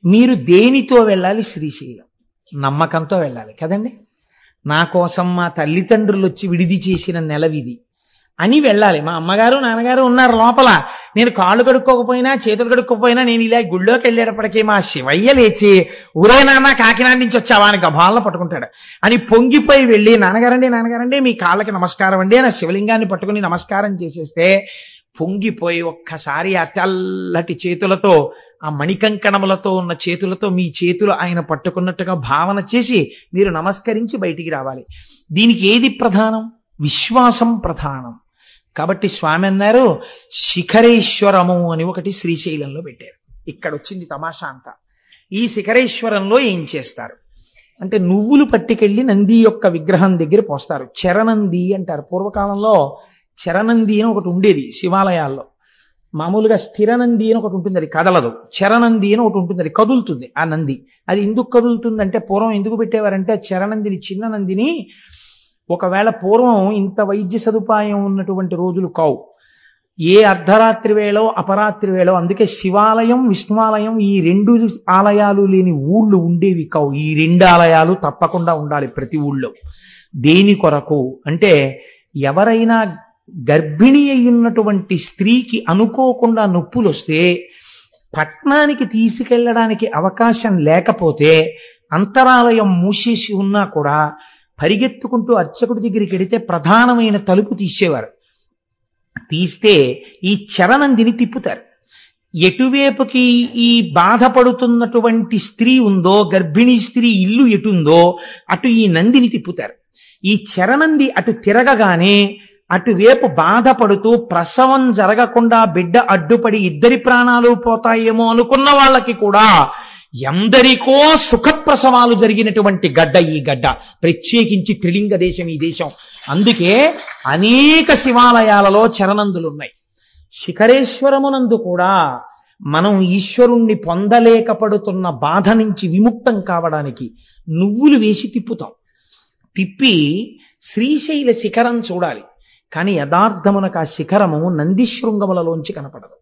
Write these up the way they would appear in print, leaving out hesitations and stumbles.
మీరు దేనితో వెళ్ళాలి? శ్రీశైలం నమ్మకంతో వెళ్ళాలి కదండి. నా కోసం మా తల్లిదండ్రులు వచ్చి విడిది చేసిన నెలవిది అని వెళ్ళాలి. మా అమ్మగారు నాన్నగారు ఉన్నారు లోపల, నేను కాళ్ళు కడుక్కోకపోయినా చేతులు కడుక్కోకపోయినా నేను ఇలా గుళ్ళోకి వెళ్ళేటప్పటికీ మా శివయ్య లేచి ఊరే నాన్న కాకినాడ నుంచి వచ్చావా అని గభాలను పట్టుకుంటాడు. అని పొంగిపోయి వెళ్ళి నాన్నగారండి మీ కాళ్ళకి నమస్కారం అండి అని శివలింగాన్ని పట్టుకుని నమస్కారం చేసేస్తే పొంగిపోయి ఒక్కసారి ఆ తెల్లటి చేతులతో, ఆ మణికంకణములతో ఉన్న చేతులతో మీ చేతులు ఆయన పట్టుకున్నట్టుగా భావన చేసి మీరు నమస్కరించి బయటికి రావాలి. దీనికి ఏది ప్రధానం? విశ్వాసం ప్రధానం. కాబట్టి స్వామి అన్నారు శిఖరేశ్వరము అని ఒకటి శ్రీశైలంలో పెట్టారు. ఇక్కడ వచ్చింది తమాషా అంతా. ఈ శిఖరేశ్వరంలో ఏం చేస్తారు అంటే నువ్వులు పట్టుకెళ్ళి నంది యొక్క విగ్రహం దగ్గర పోస్తారు. చరణంది అంటారు. పూర్వకాలంలో చరణంది అని ఒకటి ఉండేది శివాలయాల్లో. మామూలుగా స్థిరనంది అని ఒకటి ఉంటుంది, అది కదలదు. చరణంది అని ఒకటి ఉంటుంది, అది కదులుతుంది. ఆ నంది అది ఎందుకు కదులుతుందంటే పూర్వం ఎందుకు పెట్టేవారంటే చరణందిని, చిన్న నందిని ఒకవేళ పూర్వం ఇంత వైద్య సదుపాయం ఉన్నటువంటి రోజులు కావు, ఏ అర్ధరాత్రి వేళో అపరాత్రి వేళో, అందుకే శివాలయం విష్ణువాలయం ఈ రెండు ఆలయాలు లేని ఊళ్ళు ఉండేవి కావు. ఈ రెండు ఆలయాలు తప్పకుండా ఉండాలి ప్రతి ఊళ్ళో. దేని కొరకు అంటే ఎవరైనా గర్భిణి అయ్యున్నటువంటి స్త్రీకి అనుకోకుండా నొప్పులు వస్తే పట్నానికి తీసుకెళ్లడానికి అవకాశం లేకపోతే అంతరాలయం మూసేసి ఉన్నా కూడా పరిగెత్తుకుంటూ అర్చకుడి దగ్గరికి వెడితే ప్రధానమైన తలుపు తీసేవారు. తీస్తే ఈ చరణందిని తిప్పుతారు. ఎటువైపుకి ఈ బాధపడుతున్నటువంటి స్త్రీ ఉందో, గర్భిణీ స్త్రీ ఇల్లు ఎటుందో అటు ఈ నందిని తిప్పుతారు. ఈ చరణంది అటు తిరగగానే అటువైపు బాధపడుతూ ప్రసవం జరగకుండా బిడ్డ అడ్డుపడి ఇద్దరి ప్రాణాలు పోతాయేమో అనుకున్న వాళ్ళకి కూడా ఎందరికో సుఖప్రసవాలు జరిగినటువంటి గడ్డ ఈ గడ్డ. ప్రత్యేకించి త్రిలింగ దేశం ఈ దేశం. అందుకే అనేక శివాలయాలలో చరణందులున్నాయి. శిఖరేశ్వరమునందు కూడా మనం ఈశ్వరుణ్ణి పొందలేకపడుతున్న బాధ నుంచి విముక్తం కావడానికి నువ్వులు వేసి తిప్పుతాం. తిప్పి శ్రీశైల శిఖరం చూడాలి. కానీ యథార్థమునకు ఆ శిఖరము నందిశృంగములలోంచి కనపడదు.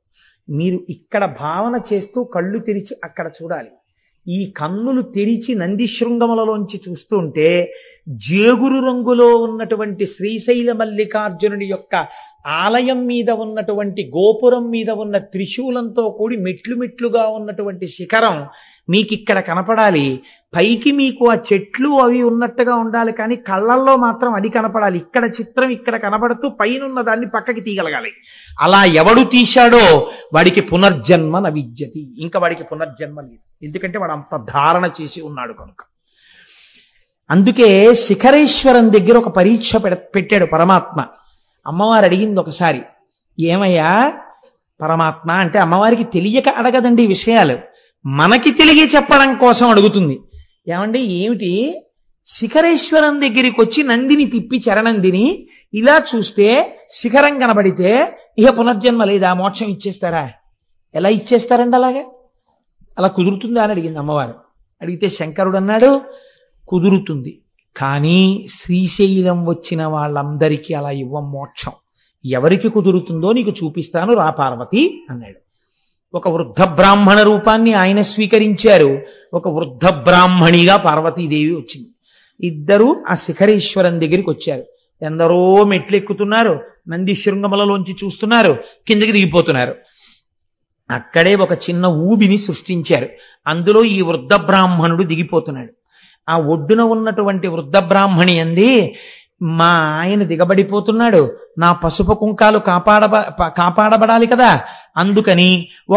మీరు ఇక్కడ భావన చేస్తూ కళ్ళు తెరిచి అక్కడ చూడాలి. ఈ కన్నులు తెరిచి నందిశృంగములలోంచి చూస్తుంటే జేగురు రంగులో ఉన్నటువంటి శ్రీశైల మల్లికార్జునుడి యొక్క ఆలయం మీద ఉన్నటువంటి గోపురం మీద ఉన్న త్రిశూలంతో కూడి మెట్లు మెట్లుగా ఉన్నటువంటి శిఖరం మీకు ఇక్కడ కనపడాలి. పైకి మీకు ఆ చెట్లు అవి ఉన్నట్టుగా ఉండాలి, కానీ కళ్ళల్లో మాత్రం అది కనపడాలి. ఇక్కడ చిత్రం ఇక్కడ కనపడుతూ పైనున్న దాన్ని పక్కకి తీయగలగాలి. అలా ఎవడు తీశాడో వాడికి పునర్జన్మ న విద్యతి. ఇంకా వాడికి పునర్జన్మ లేదు, ఎందుకంటే వాడు అంత ధారణ చేసి ఉన్నాడు కనుక. అందుకే శిఖరేశ్వరం దగ్గర ఒక పరీక్ష పెట్టాడు పరమాత్మ. అమ్మవారు అడిగింది ఒకసారి, ఏమయ్యా పరమాత్మ అంటే, అమ్మవారికి తెలియక అడగదండి విషయాలు, మనకి తెలియ చెప్పడం కోసం అడుగుతుంది. ఏమండి ఏమిటి, శిఖరేశ్వరం దగ్గరికి వచ్చి నందిని తిప్పి చరణందిని ఇలా చూస్తే శిఖరం కనబడితే ఇక పునర్జన్మ లేదా, మోక్షం ఇచ్చేస్తారా? ఎలా ఇచ్చేస్తారండి అలాగే? అలా కుదురుతుందా అని అడిగింది అమ్మవారు. అడిగితే శంకరుడు అన్నాడు, కుదురుతుంది, కానీ శ్రీశైలం వచ్చిన వాళ్ళందరికీ అలా ఇవ్వం మోక్షం. ఎవరికి కుదురుతుందో నీకు చూపిస్తాను, రా పార్వతి అన్నాడు. ఒక వృద్ధ బ్రాహ్మణ రూపాన్ని ఆయన స్వీకరించారు. ఒక వృద్ధ బ్రాహ్మణిగా పార్వతీదేవి వచ్చింది. ఇద్దరూ ఆ శిఖరేశ్వరం దగ్గరికి వచ్చారు. ఎందరో మెట్లు ఎక్కుతున్నారు, నంది శృంగములలోంచి చూస్తున్నారు, కిందకి దిగిపోతున్నారు. అక్కడే ఒక చిన్న ఊబిని సృష్టించారు. అందులో ఈ వృద్ధ బ్రాహ్మణుడు దిగిపోతున్నాడు. ఆ ఒడ్డున ఉన్నటువంటి వృద్ధ బ్రాహ్మణి అంది, మా ఆయన దిగబడిపోతున్నాడు, నా పసుపు కుంకాలు కాపాడబడాలి కదా, అందుకని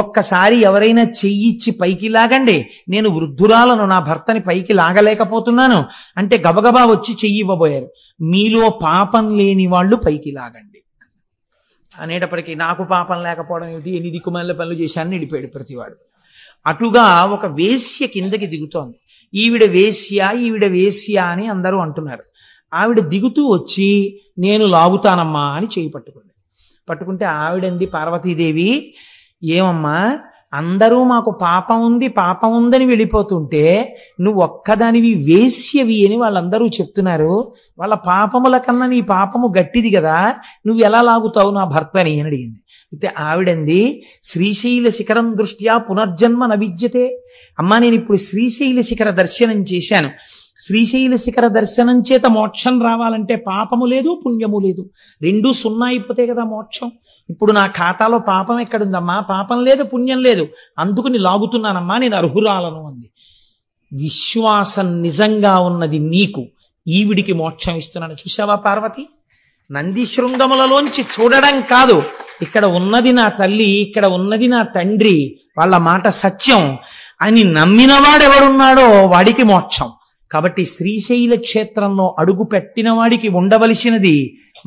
ఒక్కసారి ఎవరైనా చెయ్యిచ్చి పైకి లాగండి, నేను వృద్ధురాలను, నా భర్తని పైకి లాగలేకపోతున్నాను అంటే గబగబా వచ్చి చెయ్యి ఇవ్వబోయారు. మీలో పాపం లేని వాళ్ళు పైకి లాగండి అనేటప్పటికీ నాకు పాపం లేకపోవడం ఏమిటి, ఎన్ని దిక్కుమాల పనులు చేశానని వెళ్ళిపోయాడు ప్రతివాడు. అటుగా ఒక వేశ్య కిందకి దిగుతోంది. ఈవిడ వేశ్య అని అందరూ అంటున్నారు. ఆవిడ దిగుతూ వచ్చి నేను లాగుతానమ్మా అని చేయి పట్టుకుంది. పట్టుకుంటే ఆవిడంది పార్వతీదేవి, ఏమమ్మా అందరూ మాకు పాపం ఉందని వెళ్ళిపోతుంటే నువ్వు ఒక్కదానివి వేశ్యవి అని వాళ్ళందరూ చెప్తున్నారు. వాళ్ళ పాపముల కన్నా నీ పాపము గట్టిది కదా, నువ్వు ఎలా లాగుతావు నా భర్తని అని అడిగింది. అయితే ఆవిడంది, శ్రీశైల శిఖరం దృష్ట్యా పునర్జన్మ నవిద్యతే. అమ్మా, నేను ఇప్పుడు శ్రీశైల శిఖర దర్శనం చేశాను. శ్రీశైల శిఖర దర్శనం చేత మోక్షం రావాలంటే పాపము లేదు, పుణ్యము లేదు, రెండూ సున్నా అయిపోతే కదా మోక్షం. ఇప్పుడు నా ఖాతాలో పాపం ఎక్కడుందమ్మా? పాపం లేదు, పుణ్యం లేదు, అందుకుని లాగుతున్నానమ్మా, నేను అర్హురాలను అంది. విశ్వాసం నిజంగా ఉన్నది నీకు, ఈవిడికి మోక్షం ఇస్తున్నాను. చూసావా పార్వతి, నంది శృంగములలోంచి చూడడం కాదు, ఇక్కడ ఉన్నది నా తల్లి, ఇక్కడ ఉన్నది నా తండ్రి, వాళ్ళ మాట సత్యం అని నమ్మినవాడెవడున్నాడో వాడికి మోక్షం. కాబట్టి శ్రీశైల క్షేత్రంలో అడుగు పెట్టిన వాడికి ఉండవలసినది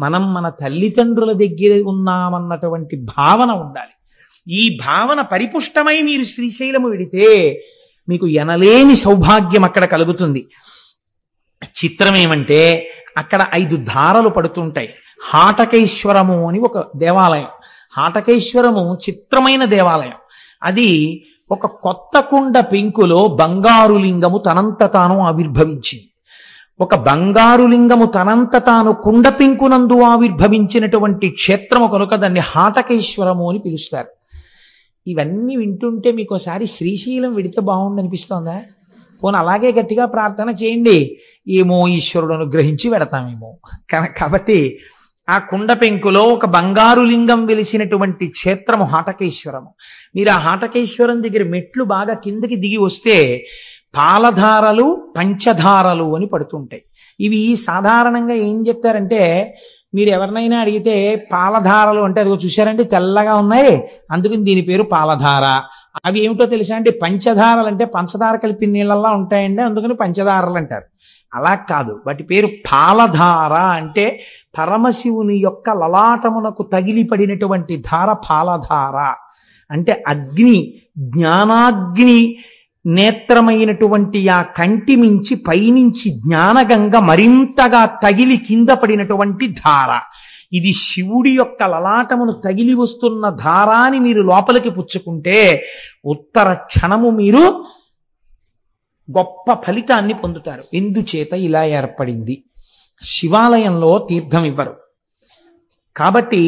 మనం మన తల్లిదండ్రుల దగ్గర ఉన్నామన్నటువంటి భావన ఉండాలి. ఈ భావన పరిపుష్టమై మీరు శ్రీశైలము వెడితే మీకు ఎనలేని సౌభాగ్యం అక్కడ కలుగుతుంది. చిత్రం ఏమంటే అక్కడ 5 ధారలు పడుతుంటాయి. హాటకేశ్వరము అని ఒక దేవాలయం. హాటకేశ్వరము చిత్రమైన దేవాలయం. అది ఒక కొత్త కుండ పెంకులో బంగారు లింగము తనంత తాను ఆవిర్భవించింది. ఒక బంగారు లింగము తనంత తాను కుండ పెంకునందు ఆవిర్భవించినటువంటి క్షేత్రము కనుక దాన్ని హాటకేశ్వరము అని పిలుస్తారు. ఇవన్నీ వింటుంటే మీకు ఒకసారి శ్రీశైలం వెడితే బాగుండనిపిస్తోందా? పోనీ అలాగే గట్టిగా ప్రార్థన చేయండి, ఏమో ఈశ్వరుడు అనుగ్రహించి వెడతామేమో. కాబట్టి ఆ కుండ పెంకులో ఒక బంగారు లింగం వెలిసినటువంటి క్షేత్రము హాటకేశ్వరము. మీరు ఆ హాటకేశ్వరం దగ్గర మెట్లు బాగా కిందకి దిగి వస్తే పాలధారలు, పంచధారలు అని పడుతుంటాయి. ఇవి సాధారణంగా ఏం చెప్తారంటే, మీరు ఎవరినైనా అడిగితే పాలధారలు అంటే అదిగో చూశారంటే తెల్లగా ఉన్నాయి, అందుకని దీని పేరు పాలధార. అవి ఏమిటో తెలుసా అంటే, పంచధారలు అంటే పంచదార కలిపి నీళ్ళల్లా ఉంటాయండి, అందుకని పంచదారలు అంటారు. అలా కాదు, వాటి పేరు పాలధార. అంటే పరమశివుని యొక్క లలాటమునకు తగిలిపడినటువంటి ధార పాలధార. అంటే అగ్ని, జ్ఞానాగ్ని నేత్రమైనటువంటి ఆ కంటి మించి పైనుంచి జ్ఞానగంగ మరింతగా తగిలి కింద పడినటువంటి ధార. ఇది శివుడి యొక్క లలాటమును తగిలి వస్తున్న ధారాని మీరు లోపలికి పుచ్చుకుంటే ఉత్తర క్షణము మీరు గొప్ప ఫలితాన్ని పొందుతారు. ఎందుచేత ఇలా ఏర్పడింది? శివాలయంలో తీర్థం ఇవ్వరు కాబట్టి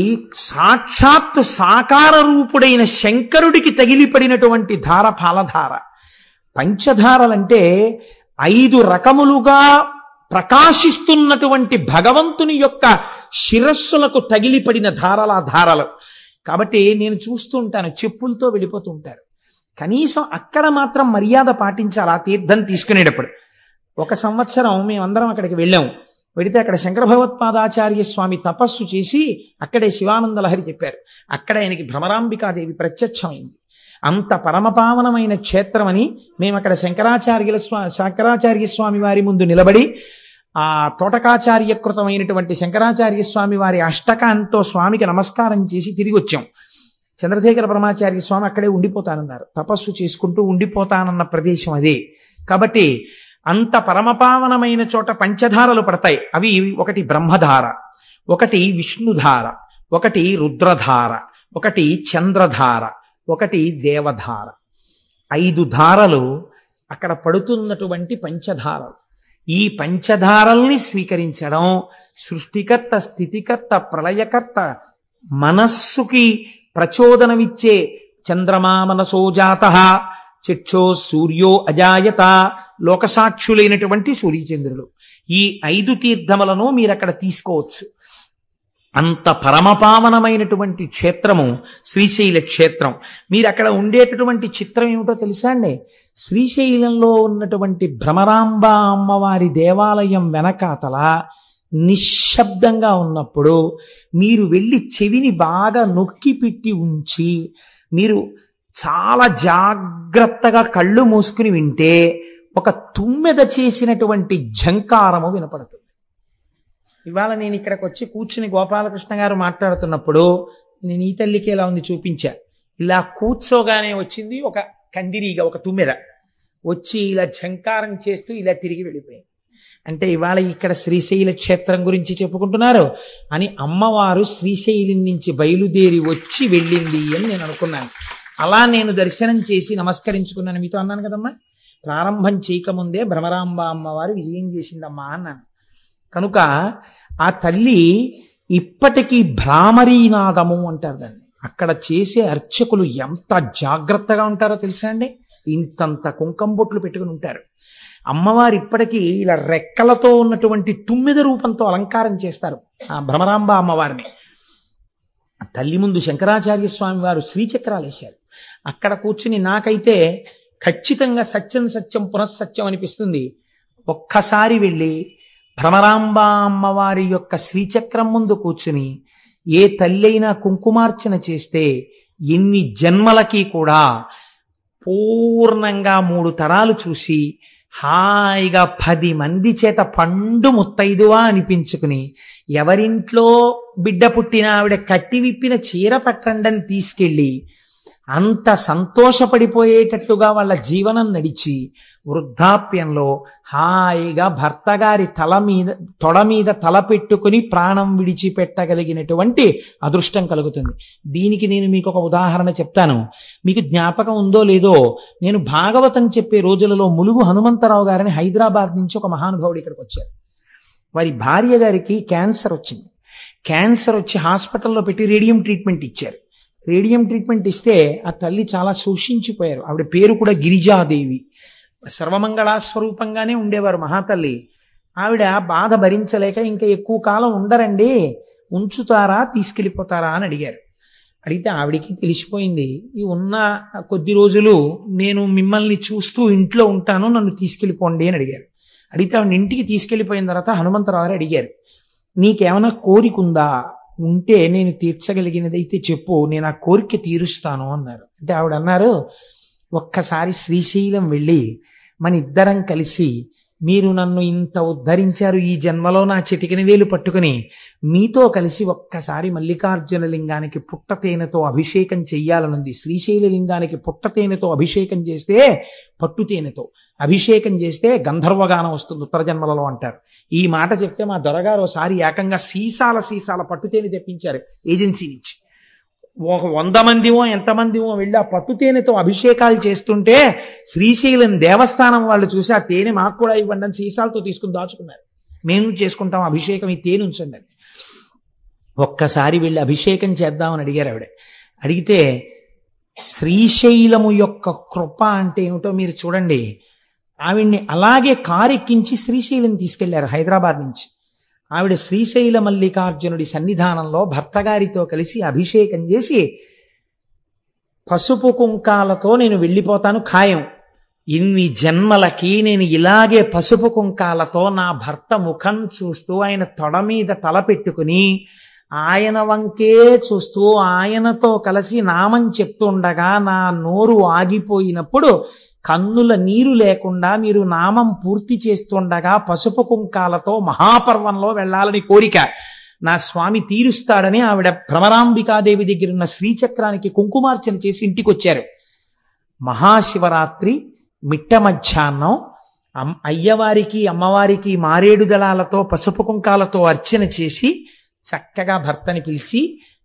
సాక్షాత్తు సాకార రూపుడైన శంకరుడికి తగిలిపడినటువంటి ధార పాలధార. పంచధారలంటే 5 రకములుగా ప్రకాశిస్తున్నటువంటి భగవంతుని యొక్క శిరస్సులకు తగిలిపడిన ధారలు. కాబట్టి నేను చూస్తూ ఉంటాను, చెప్పులతో వెళ్ళిపోతూ ఉంటారు. కనీసం అక్కడ మాత్రం మర్యాద పాటించాలి. ఆ తీర్థం తీసుకునేటప్పుడు ఒక సంవత్సరం మేమందరం అక్కడికి వెళ్ళాము. వెడితే అక్కడ శంకర భగవత్పాదాచార్య స్వామి తపస్సు చేసి అక్కడే శివానంద లహరి చెప్పారు. అక్కడ ఆయనకి భ్రమరాంబికాదేవి ప్రత్యక్షమైంది. అంత పరమపావనమైన క్షేత్రమని మేము అక్కడ శంకరాచార్య స్వామి వారి ముందు నిలబడి ఆ తోటకాచార్యకృతమైనటువంటి శంకరాచార్య స్వామి వారి అష్టకాంతో స్వామికి నమస్కారం చేసి తిరిగి వచ్చాం. చంద్రశేఖర పరమాచార్య స్వామి అక్కడే ఉండిపోతానన్నారు. తపస్సు చేసుకుంటూ ఉండిపోతానన్న ప్రదేశం అదే. కాబట్టి అంత పరమపావనమైన చోట పంచధారలు పడతాయి. అవి ఒకటి బ్రహ్మధార, ఒకటి విష్ణుధార, ఒకటి రుద్రధార, ఒకటి చంద్రధార, ఒకటి దేవధార. 5 ధారలు అక్కడ పడుతున్నటువంటి పంచధారలు. ఈ పంచధారల్ని స్వీకరించడం సృష్టికర్త, స్థితికర్త, ప్రళయకర్త, మనస్సుకి ప్రచోదనమిచ్చే చంద్రమా మనసో జాతః చక్షో సూర్యో అజాయత, లోకసాక్షులైనటువంటి సూర్యచంద్రులు. ఈ 5 తీర్థములను మీరు అక్కడ తీసుకోవచ్చు. అంత పరమపావనమైనటువంటి క్షేత్రము శ్రీశైల క్షేత్రం. మీరు అక్కడ ఉండేటటువంటి చిత్రం ఏమిటో తెలుసా అండి? శ్రీశైలంలో ఉన్నటువంటి భ్రమరాంబ అమ్మవారి దేవాలయం వెనకాతల నిశ్శబ్దంగా ఉన్నప్పుడు మీరు వెళ్ళి చెవిని బాగా నొక్కి పెట్టి ఉంచి మీరు చాలా జాగ్రత్తగా కళ్ళు మూసుకుని వింటే ఒక తుమ్మెద చేసినటువంటి ఝంకారము వినపడుతుంది. ఇవాళ నేను ఇక్కడికి వచ్చి కూర్చుని గోపాలకృష్ణ గారు మాట్లాడుతున్నప్పుడు నేను ఈ తల్లికి ఎలా ఉంది చూపించా. ఇలా కూర్చోగానే వచ్చింది ఒక కందిరీగ, ఒక తుమ్మెద వచ్చి ఇలా ఝంకారం చేస్తూ ఇలా తిరిగి వెళ్ళిపోయింది. అంటే ఇవాళ ఇక్కడ శ్రీశైల క్షేత్రం గురించి చెప్పుకుంటున్నారు అని అమ్మవారు శ్రీశైలం నుంచి బయలుదేరి వచ్చి వెళ్ళింది అని నేను అనుకున్నాను. అలా నేను దర్శనం చేసి నమస్కరించుకున్నాను. మీతో అన్నాను కదమ్మా, ప్రారంభం చేయకముందే భ్రమరాంబ అమ్మవారు విజయం చేసిందమ్మా అన్నాను. కనుక ఆ తల్లి ఇప్పటికీ భ్రామరీనాదము అంటారు దాన్ని. అక్కడ చేసే అర్చకులు ఎంత జాగ్రత్తగా ఉంటారో తెలుసా అండి? ఇంతంత కుంకం బొట్లు పెట్టుకుని ఉంటారు. అమ్మవారు ఇప్పటికీ ఇలా రెక్కలతో ఉన్నటువంటి 9 రూపంతో అలంకారం చేస్తారు ఆ భ్రమరాంబ అమ్మవారిని. తల్లి ముందు శంకరాచార్య స్వామి వారు శ్రీచక్రాలు వేశారు. అక్కడ కూర్చుని నాకైతే ఖచ్చితంగా సత్యం సత్యం పునఃసత్యం అనిపిస్తుంది. ఒక్కసారి వెళ్ళి భ్రమరాంబ అమ్మవారి యొక్క శ్రీచక్రం ముందు కూర్చుని ఏ తల్లైనా కుంకుమార్చన చేస్తే ఎన్ని జన్మలకి కూడా పూర్ణంగా 3 తరాలు చూసి హాయిగా 10 మంది చేత పండు ముత్తైదువా అనిపించుకుని ఎవరింట్లో బిడ్డ పుట్టినా ఆవిడ కట్టి విప్పిన చీర పట్టండని తీసుకెళ్ళి అంత సంతోషపడిపోయేటట్టుగా వాళ్ళ జీవనం నడిచి వృద్ధాప్యంలో హాయిగా భర్త గారి తొడ మీద తల పెట్టుకుని ప్రాణం విడిచిపెట్టగలిగినటువంటి అదృష్టం కలుగుతుంది. దీనికి నేను మీకు ఒక ఉదాహరణ చెప్తాను. మీకు జ్ఞాపకం ఉందో లేదో, నేను భాగవతం చెప్పే రోజులలో ములుగు హనుమంతరావు గారిని హైదరాబాద్ నుంచి ఒక మహానుభావుడు ఇక్కడికి వచ్చారు. వారి భార్య గారికి క్యాన్సర్ వచ్చింది. క్యాన్సర్ వచ్చి హాస్పిటల్లో పెట్టి రేడియం ట్రీట్మెంట్ ఇచ్చారు. రేడియం ట్రీట్మెంట్ ఇస్తే ఆ తల్లి చాలా శోషించిపోయారు. ఆవిడ పేరు కూడా గిరిజాదేవి. సర్వమంగళా స్వరూపంగానే ఉండేవారు మహాతల్లి. ఆవిడ బాధ భరించలేక ఇంకా ఎక్కువ కాలం ఉండరండి, ఉంచుతారా తీసుకెళ్ళిపోతారా అని అడిగారు. అడిగితే ఆవిడికి తెలిసిపోయింది, ఈ ఉన్న కొద్ది రోజులు నేను మిమ్మల్ని చూస్తూ ఇంట్లో ఉంటాను, నన్ను తీసుకెళ్ళిపోండి అని అడిగారు. అడిగితే ఆవిడ ఇంటికి తీసుకెళ్ళిపోయిన తర్వాత హనుమంతరావు గారు అడిగారు, నీకేమైనా కోరికుందా, ఉంటే నేను తీర్చగలిగినదైతే చెప్పు, నేను ఆ కోరిక తీరుస్తాను అన్నారు. అంటే ఆవిడ అన్నారు, ఒక్కసారి శ్రీశైలం వెళ్ళి మన ఇద్దరం కలిసి, మీరు నన్ను ఇంత ఉద్ధరించారు ఈ జన్మలో నా చిటికిన వేలు పట్టుకుని, మీతో కలిసి ఒక్కసారి మల్లికార్జున లింగానికి పుట్టతేనెతో అభిషేకం చెయ్యాలనుంది. శ్రీశైల లింగానికి పుట్టతేనెతో అభిషేకం చేస్తే, పట్టుతేనెతో అభిషేకం చేస్తే గంధర్వగానం వస్తుంది ఉత్తర జన్మలలో అంటారు. ఈ మాట చెప్తే మా దొరగారు ఒకసారి ఏకంగా సీసాల పట్టుతేనె తెప్పించారు ఏజెన్సీ నుంచి. ఒక 100 మందిమో ఎంతమందిమో వెళ్ళి ఆ పట్టుతేనెతో అభిషేకాలు చేస్తుంటే శ్రీశైలం దేవస్థానం వాళ్ళు చూసి ఆ తేనె మాకు కూడా ఇవ్వండి అని సీసాలతో తీసుకుని దాచుకున్నారు. మేము చేసుకుంటాం అభిషేకం, ఈ తేనె ఉంచండి అని. ఒక్కసారి వెళ్ళి అభిషేకం చేద్దామని అడిగారు ఆవిడ. అడిగితే శ్రీశైలము యొక్క కృప అంటే ఏమిటో మీరు చూడండి. ఆవిడ్ని అలాగే కారెక్కించి శ్రీశైలం తీసుకెళ్లారు హైదరాబాద్ నుంచి. ఆవిడ శ్రీశైల మల్లికార్జునుడి సన్నిధానంలో భర్తగారితో కలిసి అభిషేకం చేసి, పసుపు కుంకాలతో నేను వెళ్ళిపోతాను ఖాయం, ఇన్ని జన్మలకి నేను ఇలాగే పసుపు కుంకాలతో నా భర్త ముఖం చూస్తూ ఆయన తొడ మీద తల పెట్టుకుని ఆయన వంకే చూస్తూ ఆయనతో కలిసి నామం చెప్తుండగా నా నోరు ఆగిపోయినప్పుడు కన్నుల నీరు లేకుండా మీరు నామం పూర్తి చేస్తుండగా పసుపు కుంకాలతో మహాపర్వంలో వెళ్ళాలని కోరిక నా స్వామి తీరుస్తాడని ఆవిడ భ్రమరాంబికాదేవి దగ్గర ఉన్న శ్రీచక్రానికి కుంకుమార్చన చేసి ఇంటికి వచ్చారు. మహాశివరాత్రి మిట్ట మధ్యాహ్నం అయ్యవారికి అమ్మవారికి మారేడు దళాలతో పసుపు కుంకాలతో అర్చన చేసి చక్కగా భర్తని పిలిచి,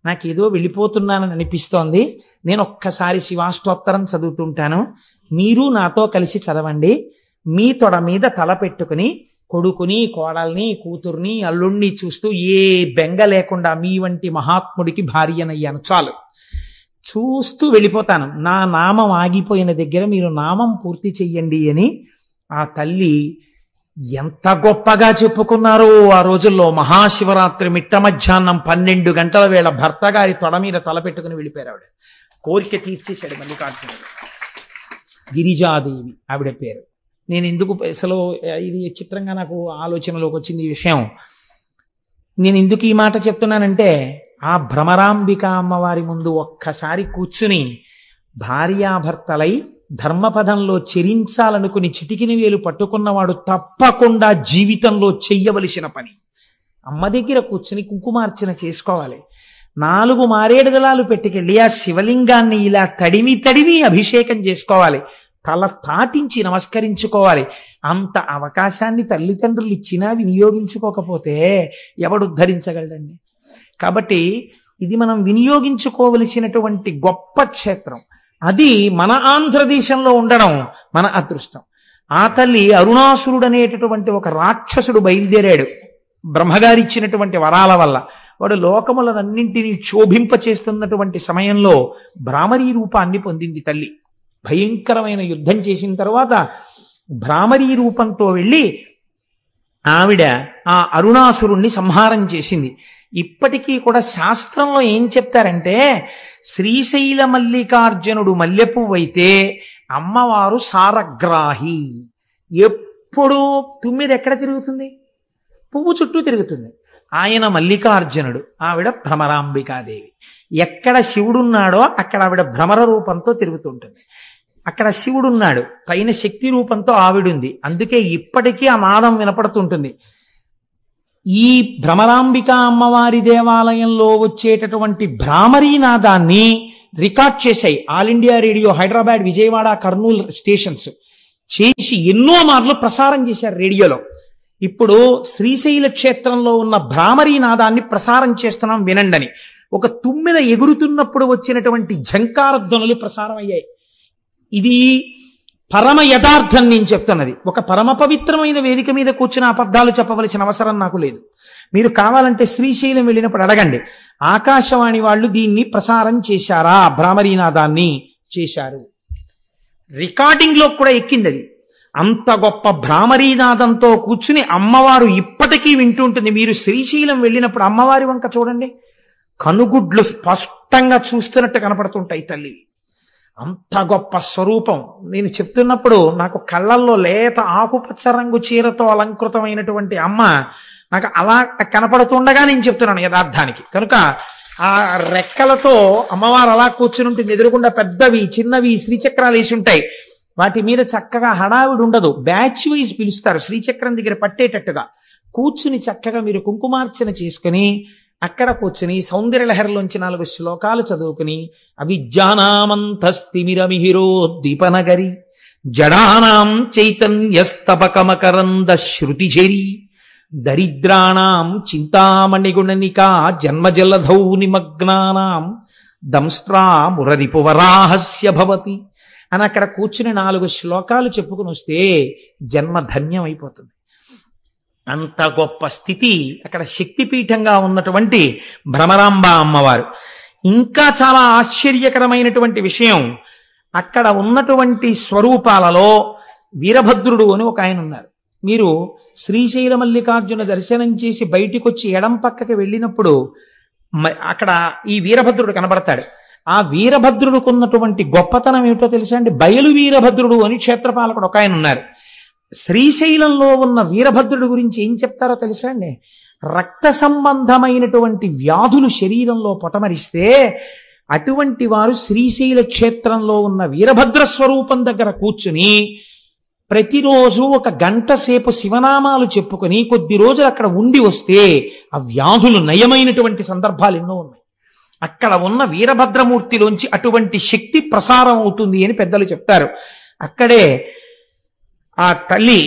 నాకేదో వెళ్ళిపోతున్నానని అనిపిస్తోంది, నేను ఒక్కసారి శివాష్టోత్తరం చదువుతుంటాను, మీరు నాతో కలిసి చదవండి, మీ తొడ మీద తల పెట్టుకుని కొడుకుని కోడల్ని కూతుర్ని అల్లుణ్ణి చూస్తూ ఏ బెంగ లేకుండా మీ వంటి మహాత్ముడికి భార్యనయ్యాను, చాలు, చూస్తూ వెళ్ళిపోతాను, నా నామం ఆగిపోయిన దగ్గర మీరు నామం పూర్తి చెయ్యండి అని ఆ తల్లి ఎంత గొప్పగా చెప్పుకున్నారో ఆ రోజుల్లో. మహాశివరాత్రి మిట్ట మధ్యాహ్నం 12 గంటల వేళ భర్త గారి తొడ మీద తల పెట్టుకుని వెళ్ళిపోయారు ఆవిడ. కోరిక తీర్చేశాడు మల్లికార్జునుడు. గిరిజాదేవి ఆవిడ పేరు. నేను ఎందుకు అసలు ఇది చిత్రంగా నాకు ఆలోచనలోకి వచ్చింది ఈ విషయం. నేను ఎందుకు ఈ మాట చెప్తున్నానంటే, ఆ భ్రమరాంబిక అమ్మవారి ముందు ఒక్కసారి కూర్చుని భార్యాభర్తలై ధర్మపదంలో చెరించాలనుకుని చిటికిని వేలు పట్టుకున్నవాడు తప్పకుండా జీవితంలో చెయ్యవలసిన పని అమ్మ దగ్గర కూర్చుని కుంకుమార్చన చేసుకోవాలి. 4 మారేడు దళాలు పెట్టుకెళ్ళి ఆ శివలింగాన్ని ఇలా తడిమి అభిషేకం చేసుకోవాలి. తల తాటించి నమస్కరించుకోవాలి. అంత అవకాశాన్ని తల్లిదండ్రులు ఇచ్చినా వినియోగించుకోకపోతే ఎవడు ఉద్ధరించగలడండి? కాబట్టి ఇది మనం వినియోగించుకోవలసినటువంటి గొప్ప క్షేత్రం. అది మన ఆంధ్రదేశంలో ఉండడం మన అదృష్టం. ఆ తల్లి అరుణాసురుడు అనేటటువంటి ఒక రాక్షసుడు బయలుదేరాడు బ్రహ్మగారి ఇచ్చినటువంటి వరాల వల్ల. వాడు లోకములనన్నింటినీ క్షోభింప చేస్తున్నటువంటి సమయంలో భ్రామరీ రూపాన్ని పొందింది తల్లి. భయంకరమైన యుద్ధం చేసిన తర్వాత భ్రామరీ రూపంతో వెళ్ళి ఆవిడ ఆ అరుణాసురుణ్ణి సంహారం చేసింది. ఇప్పటికీ కూడా శాస్త్రంలో ఏం చెప్తారంటే, శ్రీశైల మల్లికార్జునుడు మల్లెపువ్వైతే అమ్మవారు సారగ్రాహి. ఎప్పుడు తుమ్మిది ఎక్కడ తిరుగుతుంది? పువ్వు చుట్టూ తిరుగుతుంది. ఆయన మల్లికార్జునుడు, ఆవిడ భ్రమరాంబికాదేవి. ఎక్కడ శివుడున్నాడో అక్కడ ఆవిడ భ్రమర రూపంతో తిరుగుతుంటుంది. అక్కడ శివుడున్నాడు, పైన శక్తి రూపంతో ఆవిడుంది. అందుకే ఇప్పటికీ ఆ నాదం వినపడుతుంటుంది. ఈ భ్రమరాంబిక అమ్మవారి దేవాలయంలో వచ్చేటటువంటి భ్రామరీ నాదాన్ని రికార్డ్ చేశాయి all India radio, Hyderabad, Vijayawada, Kurnool stations చేసి ఎన్నో మార్లు ప్రసారం చేశారు రేడియోలో. ఇప్పుడు శ్రీశైల క్షేత్రంలో ఉన్న భ్రామరీ నాదాన్ని ప్రసారం చేస్తున్నాం వినండని. ఒక తుమ్మెద ఎగురుతున్నప్పుడు వచ్చినటువంటి ఝంకార ధ్వనులు ప్రసారం అయ్యాయి. ఇది పరమ యథార్థం నేను చెప్తున్నది. ఒక పరమ పవిత్రమైన వేదిక మీద కూర్చుని అబద్ధాలు చెప్పవలసిన అవసరం నాకు లేదు. మీరు కావాలంటే శ్రీశైలం వెళ్ళినప్పుడు అడగండి, ఆకాశవాణి వాళ్ళు దీన్ని ప్రసారం చేశారా? భ్రామరీనాదాన్ని చేశారు. రికార్డింగ్ లో కూడా ఎక్కింది అది. అంత గొప్ప భ్రామరీనాదంతో కూర్చుని అమ్మవారు ఇప్పటికీ వింటుంటుంది. మీరు శ్రీశైలం వెళ్ళినప్పుడు అమ్మవారి వంక చూడండి, కనుగుడ్లు స్పష్టంగా చూస్తున్నట్టు కనపడుతుంటాయి తల్లి. అంత గొప్ప స్వరూపం. నేను చెప్తున్నప్పుడు నాకు కళ్ళల్లో లేత ఆకుపచ్చ రంగు చీరతో అలంకృతమైనటువంటి అమ్మ నాకు అలా కనపడుతుండగా నేను చెప్తున్నాను యథార్థానికి. కనుక ఆ రెక్కలతో అమ్మవారు అలా కూర్చుని ఉంటుంది. ఎదురుకుండా పెద్దవి చిన్నవి శ్రీచక్రాలు వేసి ఉంటాయి. వాటి మీద చక్కగా హడావిడి ఉండదు. బ్యాచ్ వైజ్ పిలుస్తారు శ్రీచక్రం దగ్గర పట్టేటట్టుగా. కూర్చుని చక్కగా మీరు కుంకుమార్చన చేసుకుని అక్కడ కూర్చుని సౌందర్యలహరిలోంచి 4 శ్లోకాలు చదువుకుని, అవిద్యానామంతస్తిమిరమిహిరోద్దీపనగరి జడానాం చైతన్యస్తబకమకరంద శృతిజరి దరిద్రాణాం చింతామణిగుణనికా జన్మజలధౌ నిమగ్నానాం దంస్ట్రా మురరిపువరాహస్య భవతి అని అక్కడ కూర్చుని 4 శ్లోకాలు చెప్పుకుని వస్తే జన్మ ధన్యం అయిపోతుంది. అంత గొప్ప స్థితి అక్కడ శక్తిపీఠంగా ఉన్నటువంటి భ్రమరాంబ అమ్మవారు. ఇంకా చాలా ఆశ్చర్యకరమైనటువంటి విషయం, అక్కడ ఉన్నటువంటి స్వరూపాలలో వీరభద్రుడు అని ఒక ఆయన ఉన్నారు. మీరు శ్రీశైల మల్లికార్జున దర్శనం చేసి బయటికి వచ్చి ఎడం పక్కకి వెళ్ళినప్పుడు అక్కడ ఈ వీరభద్రుడు కనబడతాడు. ఆ వీరభద్రుడికి ఉన్నటువంటి గొప్పతనం ఏమిటో తెలుసా అండి? బయలు వీరభద్రుడు అని క్షేత్రపాలకుడు ఒక ఆయన ఉన్నారు. శ్రీశైలంలో ఉన్న వీరభద్రుడి గురించి ఏం చెప్తారో తెలుసా అండి? రక్త సంబంధమైనటువంటి వ్యాధులు శరీరంలో పొటమరిస్తే అటువంటి వారు శ్రీశైల క్షేత్రంలో ఉన్న వీరభద్ర స్వరూపం దగ్గర కూర్చుని ప్రతిరోజు 1 గంట సేపు శివనామాలు చెప్పుకొని కొద్ది రోజులు అక్కడ ఉండి వస్తే ఆ వ్యాధులు నయమైనటువంటి సందర్భాలు ఎన్నో ఉన్నాయి. అక్కడ ఉన్న వీరభద్రమూర్తిలోంచి అటువంటి శక్తి ప్రసారం అవుతుంది అని పెద్దలు చెప్తారు. అక్కడే ఆ తల్లి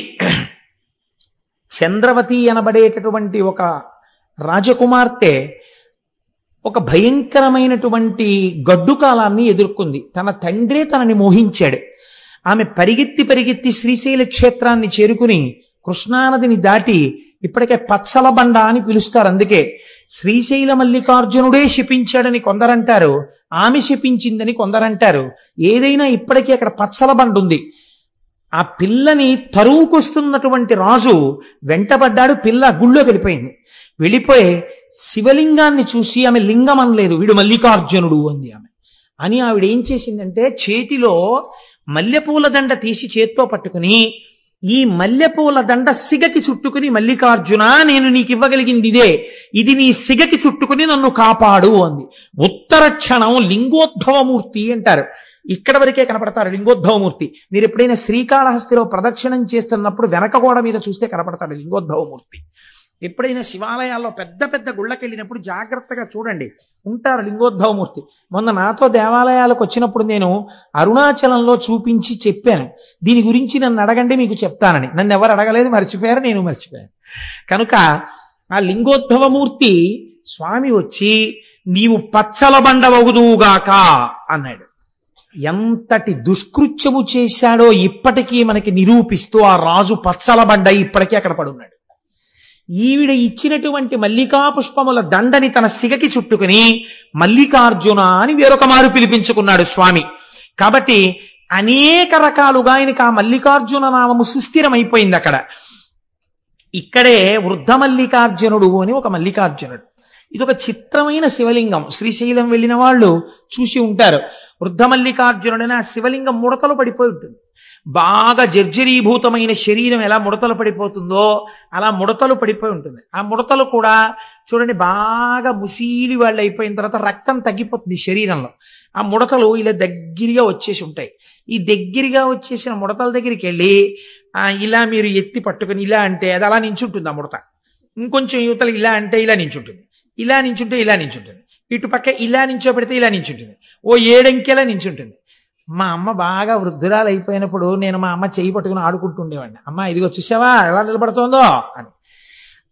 చంద్రవతి అనబడేటటువంటి ఒక రాజకుమార్తె ఒక భయంకరమైనటువంటి గడ్డు కాలాన్ని ఎదుర్కొంది. తన తండ్రే తనని మోహించాడు. ఆమె పరిగెత్తి శ్రీశైల క్షేత్రాన్ని చేరుకుని కృష్ణానదిని దాటి, ఇప్పటికే పచ్చల బండ అని పిలుస్తారు, అందుకే శ్రీశైల మల్లికార్జునుడే శపించాడని కొందరంటారు, ఆమె శపించిందని కొందరంటారు. ఏదైనా ఇప్పటికీ అక్కడ పచ్చల బండ ఉంది. ఆ పిల్లని తరువుకొస్తున్నటువంటి రాజు వెంటబడ్డాడు. పిల్ల గుళ్ళోకి వెళ్ళిపోయి శివలింగాన్ని చూసి ఆమె లింగం అనలేదు, వీడు మల్లికార్జునుడు అంది ఆమె. అని ఆవిడ ఏం చేసిందంటే చేతిలో మల్లెపూల దండ తీసి చేత్తో పట్టుకుని, ఈ మల్లెపూల దండ సిగకి చుట్టుకుని, మల్లికార్జున నేను నీకు ఇవ్వగలిగింది ఇదే, ఇది నీ సిగకి చుట్టుకుని నన్ను కాపాడు అంది. ఉత్తర క్షణం లింగోద్భవమూర్తి అంటారు. ఇక్కడ వరకే కనపడతారు లింగోద్భవమూర్తి. మీరు ఎప్పుడైనా శ్రీకాళహస్తిలో ప్రదక్షిణం చేస్తున్నప్పుడు వెనక గోడ మీద చూస్తే కనపడతాడు లింగోద్భవమూర్తి. ఎప్పుడైనా శివాలయాల్లో పెద్ద పెద్ద గుళ్ళకి వెళ్ళినప్పుడు జాగ్రత్తగా చూడండి, ఉంటారు లింగోద్భవమూర్తి. మొన్న నాతో దేవాలయాలకు వచ్చినప్పుడు నేను అరుణాచలంలో చూపించి చెప్పాను, దీని గురించి నన్ను అడగండి మీకు చెప్తానని. నన్ను ఎవరు అడగలేదు, మర్చిపోయారు, నేను మర్చిపోయాను. కనుక ఆ లింగోద్భవమూర్తి స్వామి వచ్చి నీవు పచ్చల బండ వగుదువుగాక అన్నాడు. ఎంతటి దుష్కృత్యము చేశాడో ఇప్పటికీ మనకి నిరూపిస్తూ ఆ రాజు పచ్చలబండ ఇప్పటికీ అక్కడ పడున్నాడు. ఈవిడ ఇచ్చినటువంటి మల్లికా పుష్పముల దండని తన సిగకి చుట్టుకుని మల్లికార్జున అని వేరొక మారు పిలిపించుకున్నాడు స్వామి. కాబట్టి అనేక రకాలుగా ఆయనకి ఆ మల్లికార్జున నామము సుస్థిరమైపోయింది అక్కడ. ఇక్కడే వృద్ధ మల్లికార్జునుడు అని ఒక మల్లికార్జునుడు. ఇది ఒక చిత్రమైన శివలింగం. శ్రీశైలం వెళ్ళిన వాళ్ళు చూసి ఉంటారు. వృద్ధ మల్లికార్జునుడని ఆ శివలింగం ముడతలు పడిపోయి ఉంటుంది. బాగా జర్జరీభూతమైన శరీరం ఎలా ముడతలు పడిపోతుందో అలా ముడతలు పడిపోయి ఉంటుంది. ఆ ముడతలు కూడా చూడండి బాగా ముసీలి వాళ్ళు అయిపోయిన తర్వాత రక్తం తగ్గిపోతుంది శరీరంలో. ఆ ముడతలు ఇలా దగ్గరగా వచ్చేసి ఉంటాయి. ఈ దగ్గరగా వచ్చేసిన ముడతల దగ్గరికి వెళ్ళి ఇలా మీరు ఎత్తి పట్టుకుని ఇలా అంటే అది అలా నించుంటుంది. ఆ ముడత ఇంకొంచెం యువతలు ఇలా అంటే ఇలా నించుంటుంది, ఇలా నించుంటే ఇలా నించుంటుంది, ఇటుపక్క ఇలా నించోబెడితే ఇలా నించుంటుంది, ఓ 7 అంకెలా నించుంటుంది. మా అమ్మ బాగా వృద్ధురాలు అయిపోయినప్పుడు నేను మా అమ్మ చేయి పట్టుకుని ఆడుకుంటుండేవాడిని. అమ్మ ఇదిగో చూసావా ఎలా నిలబడుతోందో అని.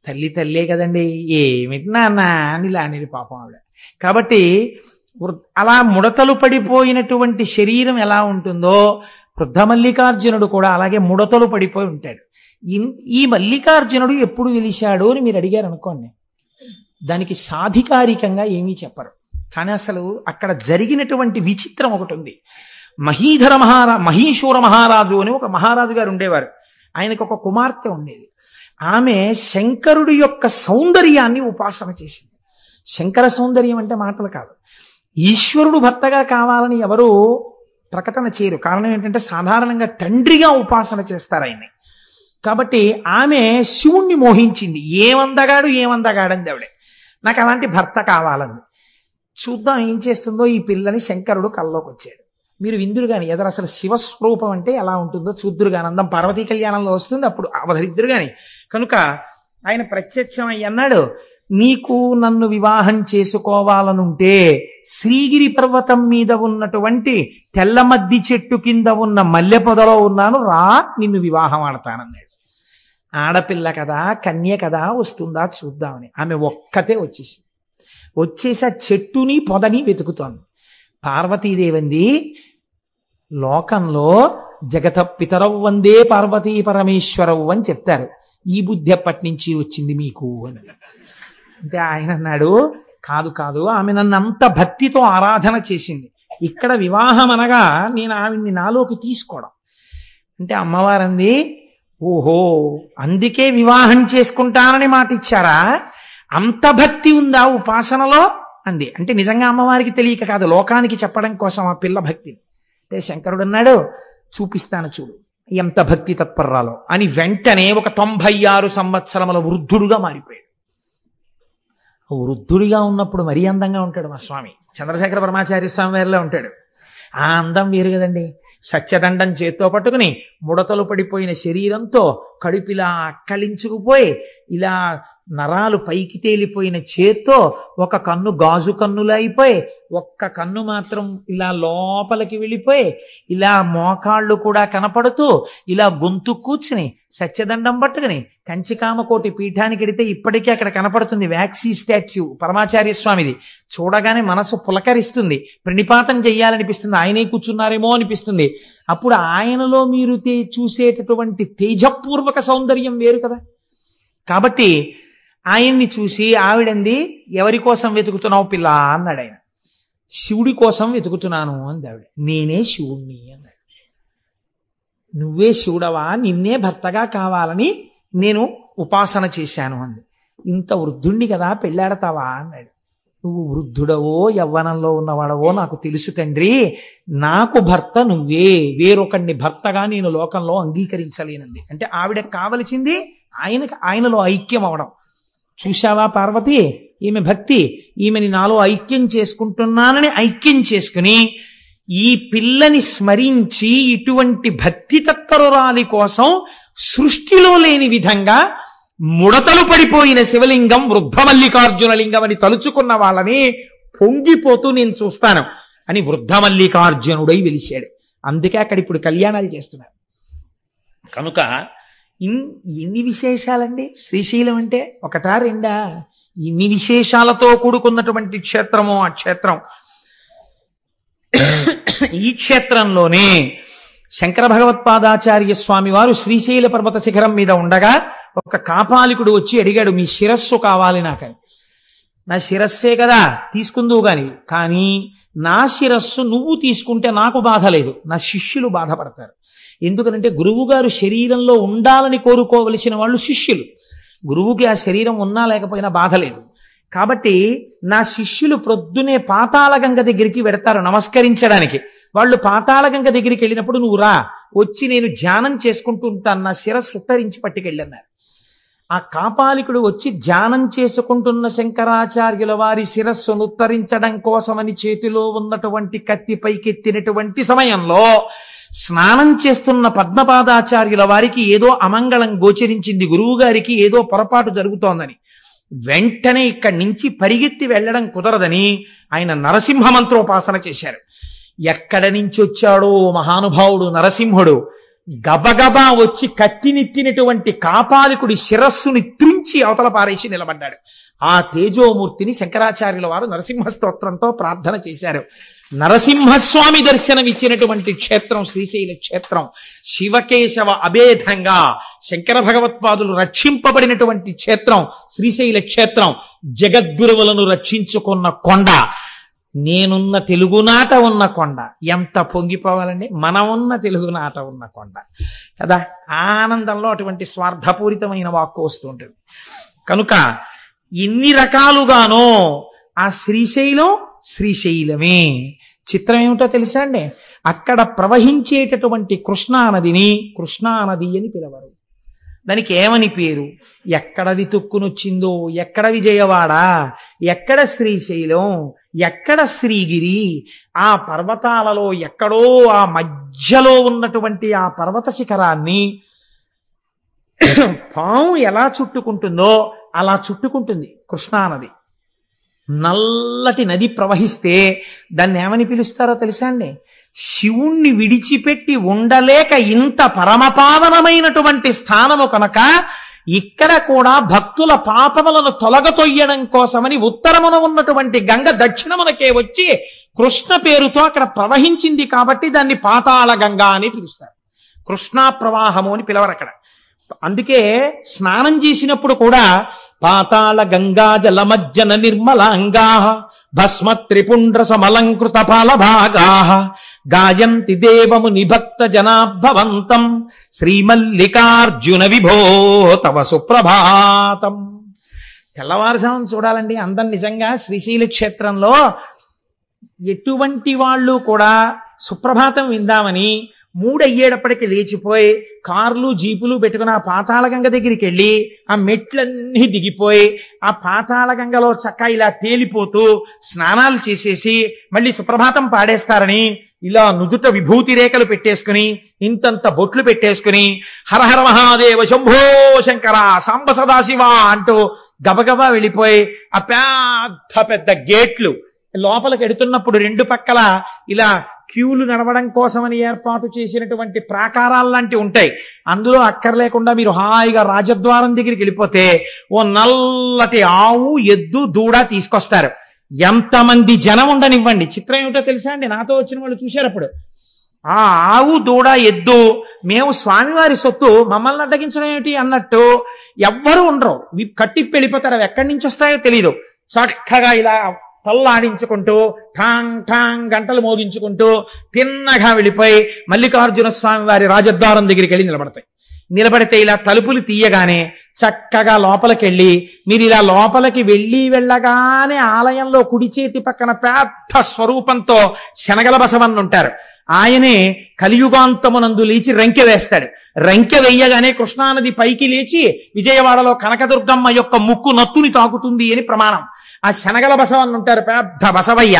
తల్లే కదండి, ఏమిటి నాన్న అని ఇలా అనేది పాపం ఆవిడ. కాబట్టి అలా ముడతలు పడిపోయినటువంటి శరీరం ఎలా ఉంటుందో వృద్ధ మల్లికార్జునుడు కూడా అలాగే ముడతలు పడిపోయి ఉంటాడు. ఈ మల్లికార్జునుడు ఎప్పుడు వెలిశాడు అని మీరు అడిగారు అనుకోండి, దానికి సాధికారికంగా ఏమీ చెప్పరు. కానీ అసలు అక్కడ జరిగినటువంటి విచిత్రం ఒకటి ఉంది. మహీశూర మహారాజు అని ఒక మహారాజు గారు ఉండేవారు. ఆయనకు ఒక కుమార్తె ఉండేది. ఆమె శంకరుడి యొక్క సౌందర్యాన్ని ఉపాసన చేసింది. శంకర సౌందర్యం అంటే మాటలు కాదు. ఈశ్వరుడు భర్తగా కావాలని ఎవరు ప్రకటన చేయరు. కారణం ఏంటంటే సాధారణంగా తండ్రిగా ఉపాసన చేస్తారు ఆయన్ని. కాబట్టి ఆమె శివుణ్ణి మోహించింది. ఏమందగాడని ఆవిడే. నాకు అలాంటి భర్త కావాలండి. చూద్దాం ఏం చేస్తుందో ఈ పిల్లని. శంకరుడు కల్లోకి వచ్చాడు. మీరు విందురు గాని ఎదరు అసలు శివస్వరూపం అంటే ఎలా ఉంటుందో చూద్దురు గాని. అందం పార్వతీ కళ్యాణంలో వస్తుంది, అప్పుడు అవధరిద్దురు గాని. కనుక ఆయన ప్రత్యక్షమై అన్నాడు, నీకు నన్ను వివాహం చేసుకోవాలనుంటే శ్రీగిరి పర్వతం మీద ఉన్నటువంటి తెల్లమద్ది చెట్టు కింద ఉన్న మల్లె పొదలో ఉన్నాను, రా నిన్ను వివాహం ఆడతానన్నాడు. ఆడపిల్ల కదా, కన్య కదా, వస్తుందా చూద్దామని ఆమె ఒక్కతే వచ్చేసి ఆ చెట్టుని పొదని వెతుకుతోంది. పార్వతీదేవంది, లోకంలో జగత పితరవు వందే పార్వతీ పరమేశ్వరవు అని చెప్తారు. ఈ బుద్ధి ఎప్పటి నుంచి వచ్చింది మీకు అని అంటే ఆయన అన్నాడు, కాదు ఆమె నన్ను అంత భక్తితో ఆరాధన చేసింది. ఇక్కడ వివాహం అనగా నేను ఆవిడ్ని నాలోకి తీసుకోవడం. అంటే అమ్మవారంది, ఓహో అందుకే వివాహం చేసుకుంటానని మాట ఇచ్చారా, అంత భక్తి ఉందా ఉపాసనలో అంది. అంటే నిజంగా అమ్మవారికి తెలియక కాదు, లోకానికి చెప్పడం కోసం ఆ పిల్ల భక్తిని. అంటే శంకరుడు అన్నాడు, చూపిస్తాను చూడు ఎంత భక్తి తత్పర్రాలో అని. వెంటనే ఒక 96 సంవత్సరముల వృద్ధుడుగా మారిపోయాడు. వృద్ధుడిగా ఉన్నప్పుడు మరీ అందంగా ఉంటాడు మా స్వామి. చంద్రశేఖర పరమాచార్య స్వామి వారిలో ఉంటాడు. ఆ అందం వేరు కదండి. సత్యదండం చేత్తో పట్టుకుని ముడతలు పడిపోయిన శరీరంతో కడుపిలా అక్కలించుకుపోయి ఇలా నరాలు పైకి తేలిపోయిన చేత్తో ఒక కన్ను గాజు కన్నులు అయిపోయి ఒక్క కన్ను మాత్రం ఇలా లోపలికి వెళ్ళిపోయి ఇలా మోకాళ్ళు కూడా కనపడుతూ ఇలా గొంతు కూర్చుని సత్యదండం పట్టుకుని కంచికామకోటి పీఠానికి ఎడితే ఇప్పటికీ అక్కడ కనపడుతుంది వ్యాక్సీ స్టాచ్యూ పరమాచార్య స్వామిది. చూడగానే మనసు పులకరిస్తుంది, ప్రణిపాతం చెయ్యాలనిపిస్తుంది, ఆయనే కూర్చున్నారేమో అనిపిస్తుంది. అప్పుడు ఆయనలో మీరు చూసేటటువంటి తేజపూర్వక సౌందర్యం వేరు కదా. కాబట్టి ఆయన్ని చూసి ఆవిడంది, ఎవరి కోసం వెతుకుతున్నావు పిల్ల అన్నాడు ఆయన. శివుడి కోసం వెతుకుతున్నాను అంది ఆవిడ. నేనే శివుణ్ణి అన్నాడు. నువ్వే శివుడవా, నిన్నే భర్తగా కావాలని నేను ఉపాసన చేశాను అంది. ఇంత వృద్ధుణ్ణి కదా పెళ్ళాడతావా అన్నాడు. నువ్వు వృద్ధుడవో యవ్వనంలో ఉన్నవాడవో నాకు తెలుసు తండ్రి, నాకు భర్త నువ్వే, వేరొకడిని భర్తగా నేను లోకంలో అంగీకరించలేనంది. అంటే ఆవిడకి కావలసింది ఆయనలో ఐక్యం అవడం. చూశావా పార్వతి, ఈమె భక్తి, ఈమెని నాలో ఐక్యం చేసుకుంటున్నానని ఐక్యం చేసుకుని ఈ పిల్లని స్మరించి ఇటువంటి భక్తి తత్పరురాలి కోసం సృష్టిలో లేని విధంగా ముడతలు పడిపోయిన శివలింగం వృద్ధ మల్లికార్జున లింగం అని తలుచుకున్న వాళ్ళని పొంగిపోతూ నేను చూస్తాను అని వృద్ధ మల్లికార్జునుడై వెలిశాడు. అందుకే అక్కడ ఇప్పుడు కళ్యాణాలు చేస్తున్నారు. కనుక ఎన్ని విశేషాలండి శ్రీశైలం అంటే, ఒకటా రెండా, ఇన్ని విశేషాలతో కూడుకున్నటువంటి క్షేత్రము ఆ క్షేత్రం. ఈ క్షేత్రంలోనే శంకర భగవత్పాదాచార్య స్వామి వారు శ్రీశైల పర్వత శిఖరం మీద ఉండగా ఒక కాపాలికుడు వచ్చి అడిగాడు, మీ శిరస్సు కావాలి నాకని. నా శిరస్సే కదా తీసుకుందువు కానీ నా శిరస్సు నువ్వు తీసుకుంటే నాకు బాధ లేదు, నా శిష్యులు బాధపడతారు. ఎందుకనంటే గురువుగారు శరీరంలో ఉండాలని కోరుకోవలసిన వాళ్ళు శిష్యులు. గురువుకి ఆ శరీరం ఉన్నా లేకపోయినా బాధ లేదు. కాబట్టి నా శిష్యులు ప్రొద్దునే పాతాళగంగ దగ్గరికి వెడతారు నమస్కరించడానికి. వాళ్ళు పాతాళగంగ దగ్గరికి వెళ్ళినప్పుడు నువ్వు రా, వచ్చి నేను ధ్యానం చేసుకుంటూ ఉంటాను, నా శిరస్సు ఉత్తరించి పట్టుకెళ్ళన్నారు. ఆ కాపాలికుడు వచ్చి ధ్యానం చేసుకుంటున్న శంకరాచార్యుల వారి శిరస్సును ఉత్తరించడం కోసమని చేతిలో ఉన్నటువంటి కత్తి పైకెత్తినటువంటి సమయంలో స్నానం చేస్తున్న పద్మపాదాచార్యుల వారికి ఏదో అమంగళం గోచరించింది, గురువు గారికి ఏదో పొరపాటు జరుగుతోందని. వెంటనే ఇక్కడి నుంచి పరిగెత్తి వెళ్ళడం కుదరదని ఆయన నరసింహ మంత్రోపాసన చేశారు. ఎక్కడి నుంచి వచ్చాడో మహానుభావుడు నరసింహుడు గబగబా వచ్చి కత్తినెత్తినటువంటి కాపాలికుడి శిరస్సుని త్రుంచి అవతల పారేసి నిలబడ్డాడు. ఆ తేజోమూర్తిని శంకరాచార్యుల వారు నరసింహ స్తోత్రంతో ప్రార్థన చేశారు. నరసింహస్వామి దర్శనం ఇచ్చినటువంటి క్షేత్రం శ్రీశైల క్షేత్రం. శివకేశవ అభేదంగా శంకర భగవత్పాదులు రక్షింపబడినటువంటి క్షేత్రం శ్రీశైల క్షేత్రం. జగద్గురువులను రక్షించుకున్న కొండ, నేనున్న తెలుగునాట ఉన్న కొండ. ఎంత పొంగిపోవాలండి, మనమున్న తెలుగునాట ఉన్న కొండ కదా. ఆనందంలో అటువంటి స్వార్థపూరితమైన వాక్కు వస్తూ ఉంటుంది. కనుక ఇన్ని రకాలుగానో ఆ శ్రీశైలం శ్రీశైలమే. చిత్రం ఏమిటో తెలుసా అండి, అక్కడ ప్రవహించేటటువంటి కృష్ణానదిని కృష్ణానది అని పిలవరు. దానికి ఏమని పేరు? ఎక్కడది తుక్కునొచ్చిందో, ఎక్కడ విజయవాడ, ఎక్కడ శ్రీశైలం, ఎక్కడ శ్రీగిరి, ఆ పర్వతాలలో ఎక్కడో ఆ మధ్యలో ఉన్నటువంటి ఆ పర్వత శిఖరాన్ని పాము ఎలా చుట్టుకుంటుందో అలా చుట్టుకుంటుంది కృష్ణానది. నల్లటి నది ప్రవహిస్తే దాన్ని ఏమని పిలుస్తారో తెలుసా అండి? శివుణ్ణి విడిచిపెట్టి ఉండలేక ఇంత పరమపావనమైనటువంటి స్థానము కనుక ఇక్కడ కూడా భక్తుల పాపములను తొలగతొయ్యడం కోసమని ఉత్తరమున ఉన్నటువంటి గంగ దక్షిణమునకే వచ్చి కృష్ణ పేరుతో అక్కడ ప్రవహించింది కాబట్టి దాన్ని పాతాళ గంగా అని పిలుస్తారు. కృష్ణా ప్రవాహము అని పిలవరు అక్కడ. అందుకే స్నానం చేసినప్పుడు కూడా పాతాళ గంగా జలమజ్జన నిర్మలాంగా భస్మ త్రిపుండ్ర సమలంకృత పాలభాగా గాయంతి దేవము నిభక్త జనాభవంతం శ్రీమల్లికార్జున విభో తవ సుప్రభాతం. తెల్లవారుజామున చూడాలండి అందం. నిజంగా శ్రీశైల క్షేత్రంలో ఎటువంటి వాళ్ళు కూడా సుప్రభాతం విందామని 3 అయ్యేటప్పటికి లేచిపోయి కార్లు జీపులు పెట్టుకుని ఆ పాతాళగంగ దగ్గరికి వెళ్ళి ఆ మెట్లన్నీ దిగిపోయి ఆ పాతాళగంగలో చక్క ఇలా తేలిపోతూ స్నానాలు చేసేసి మళ్ళీ సుప్రభాతం పాడేస్తారని ఇలా నుదుట విభూతి రేఖలు పెట్టేసుకుని ఇంతంత బొట్లు పెట్టేసుకుని హరహర మహాదేవ శంభో శంకర సాంబ సదాశివ అంటూ గబగబా వెళ్ళిపోయి ఆ పెద్ద పెద్ద గేట్లు లోపలికి ఎడుతున్నప్పుడు 2 పక్కల ఇలా క్యూలు నడవడం కోసమని ఏర్పాటు చేసినటువంటి ప్రాకారాలు లాంటివి ఉంటాయి. అందులో అక్కర్లేకుండా మీరు హాయిగా రాజద్వారం దగ్గరికి వెళ్ళిపోతే ఓ నల్లటి ఆవు, ఎద్దు, దూడ తీసుకొస్తారు. ఎంతమంది జనం ఉండనివ్వండి. చిత్రం ఏమిటో తెలుసా అండి, నాతో వచ్చిన వాళ్ళు చూశారు. అప్పుడు ఆ ఆవు, దూడ, ఎద్దు మేము స్వామివారి సొత్తు, మమ్మల్ని అడ్డగించడం ఏమిటి అన్నట్టు ఎవ్వరూ ఉండరు. కట్టిప్పి వెళ్ళిపోతారు. అవి ఎక్కడి నుంచి వస్తాయో తెలియదు. చక్కగా ఇలా తల్లాడించుకుంటూ ఠాంగ్ ఠాంగ్ గంటలు మోగించుకుంటూ తిన్నగా వెళ్ళిపోయి మల్లికార్జున స్వామి వారి రాజద్వారం దగ్గరికి వెళ్ళి నిలబడతాయి. నిలబడితే ఇలా తలుపులు తీయగానే చక్కగా లోపలికి వెళ్ళి మీరు ఇలా లోపలికి వెళ్ళగానే ఆలయంలో కుడి చేతి పక్కన పెద్ద స్వరూపంతో శనగల బసవన్న ఉంటారు. ఆయనే కలియుగాంతమునందు లేచి రంకె వేస్తాడు. రంకె వేయగానే కృష్ణానది పైకి లేచి విజయవాడలో కనకదుర్గమ్మ యొక్క ముక్కు నత్తుని తాకుతుంది అని ప్రమాణం. ఆ శనగల బసవన్న ఉంటారు, పెద్ద బసవయ్య.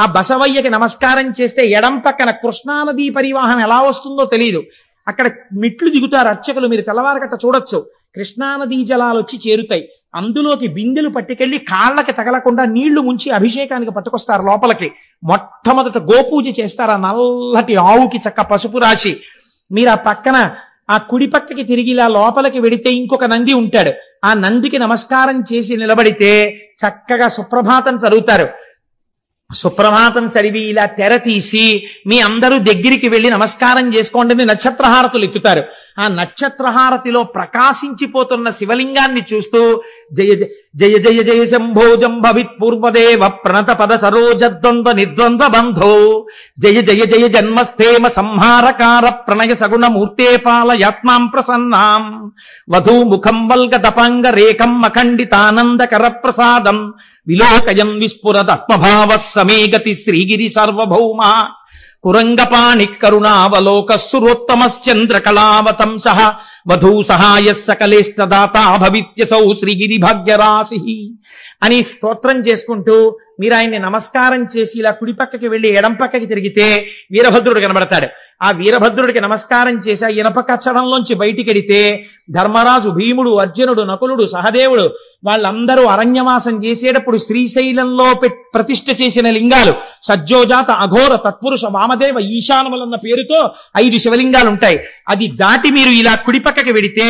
ఆ బసవయ్యకి నమస్కారం చేస్తే ఎడం పక్కన కృష్ణానదీ పరివాహం ఎలా వస్తుందో తెలియదు. అక్కడ మెట్లు దిగుతారు అర్చకులు. మీరు తెల్లవారగట్ట చూడొచ్చు. కృష్ణానదీ జలాలు వచ్చి చేరుతాయి. అందులోకి బిందెలు పట్టుకెళ్లి కాళ్ళకి తగలకుండా నీళ్లు ముంచి అభిషేకానికి పట్టుకొస్తారు లోపలికి. మొట్టమొదట గోపూజ చేస్తారు. ఆ నల్లటి ఆవుకి చక్క పసుపు రాసి మీరు ఆ పక్కన ఆ కుడి పక్కకి తిరిగి ఇలా లోపలికి వెడితే ఇంకొక నంది ఉంటాడు. ఆ నందికి నమస్కారం చేసి నిలబడితే చక్కగా సుప్రభాతం చదువుతారు. సుప్రభాతం చదివి ఇలా తెర తీసి మీ అందరూ దగ్గరికి వెళ్లి నమస్కారం చేసుకోండి నక్షత్రహారతులు ఎత్తుతారు. ఆ నక్షత్రహారతిలో ప్రకాశించిపోతున్న శివలింగాన్ని చూస్తూ జయ జయ జయ జయ శంభో జంభవిత్ పూర్వదేవ ప్రణత పద సరోజద్వంద్వ నిర్ద్వంద్వ బంధో జయ జయ జయ జన్మస్థేమ సంహారకార ప్రణయ సగుణ మూర్తే పాలయాత్మాం ప్రసన్నాం వధూ ముఖం వల్గ దపాంగ రేఖం అఖండితానందకర ప్రసాదం విలోకయం విస్ఫురదత్మభావ సమే గతి శ్రీగిరి సార్వభౌమ కురంగపాణి కరుణావలోక సురోత్తమశ్చంద్రకళావతంస వధూ సహాయ సకలేష్టదాత భవిత్యసౌ శ్రీగిరి భాగ్యరాశి అని స్తోత్రం చేసుకుంటూ మీరు ఆయన్ని నమస్కారం చేసి ఇలా కుడి పక్కకి వెళ్లి ఎడం పక్కకి తిరిగితే వీరభద్రుడు కనబడతాడు. ఆ వీరభద్రుడికి నమస్కారం చేసి ఆ ఇనప కచ్చడంలోంచి బయటికెడితే ధర్మరాజు, భీముడు, అర్జునుడు, నకులుడు, సహదేవుడు వాళ్ళందరూ అరణ్యవాసం చేసేటప్పుడు శ్రీశైలంలో ప్రతిష్ఠ చేసిన లింగాలు సజ్జోజాత, అఘోర, తత్పురుష, వామదేవ, ఈశానములన్న పేరుతో 5 శివలింగాలు ఉంటాయి. అది దాటి మీరు ఇలా కుడి పక్కకి వెడితే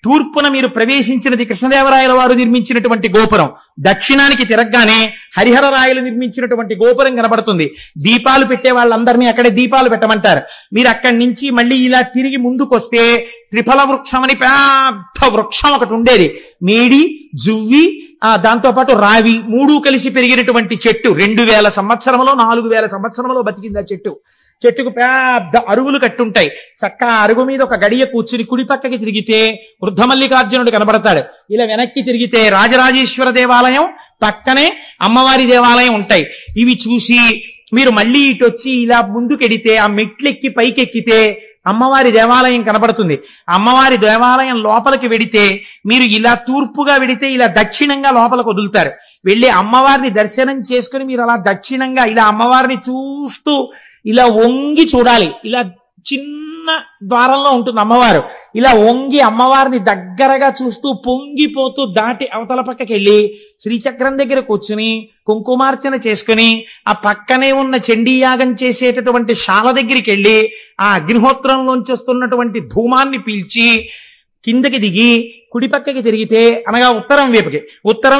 తూర్పున మీరు ప్రవేశించినది కృష్ణదేవరాయల వారు నిర్మించినటువంటి గోపురం, దక్షిణానికి తిరగగానే హరిహరరాయలు నిర్మించినటువంటి గోపురం కనబడుతుంది. దీపాలు పెట్టే వాళ్ళందరినీ అక్కడే దీపాలు పెట్టమంటారు. మీరు అక్కడి నుంచి మళ్ళీ ఇలా తిరిగి ముందుకొస్తే త్రిఫల వృక్షం అని పెద్ద వృక్షం ఒకటి ఉండేది. మేడి, జువ్వి, దాంతో పాటు రావి 3 కలిసి పెరిగినటువంటి చెట్టు 2000 సంవత్సరంలో 4000 సంవత్సరంలో బతికింది ఆ చెట్టు. చెట్టుకు పెద్ద అరుగులు కట్టుంటాయి. చక్క అరుగు మీద ఒక గడియ కూర్చుని కుడి పక్కకి తిరిగితే వృద్ధమల్లికార్జునుడు కనబడతాడు. ఇలా వెనక్కి తిరిగితే రాజరాజేశ్వర దేవాలయం, పక్కనే అమ్మవారి దేవాలయం ఉంటాయి. ఇవి చూసి మీరు మళ్ళీ ఇటు వచ్చి ఇలా ముందుకెడితే ఆ మెట్లెక్కి పైకెక్కితే అమ్మవారి దేవాలయం కనబడుతుంది. అమ్మవారి దేవాలయం లోపలికి వెడితే మీరు ఇలా తూర్పుగా వెడితే ఇలా దక్షిణంగా లోపలికి వదులుతారు. వెళ్ళి అమ్మవారిని దర్శనం చేసుకుని మీరు అలా దక్షిణంగా ఇలా అమ్మవారిని చూస్తూ ఇలా వంగి చూడాలి. ఇలా చిన్న ద్వారంలో ఉంటుంది అమ్మవారు. ఇలా వంగి అమ్మవారిని దగ్గరగా చూస్తూ పొంగిపోతూ దాటి అవతల పక్కకి వెళ్ళి శ్రీచక్రం దగ్గర కూర్చుని కుంకుమార్చన చేసుకుని ఆ పక్కనే ఉన్న చండీయాగం చేసేటటువంటి శాల దగ్గరికి వెళ్ళి ఆ అగ్నిహోత్రంలోంచి వస్తున్నటువంటి ధూమాన్ని పీల్చి కిందకి దిగి కుడి పక్కకి తిరిగితే అనగా ఉత్తరం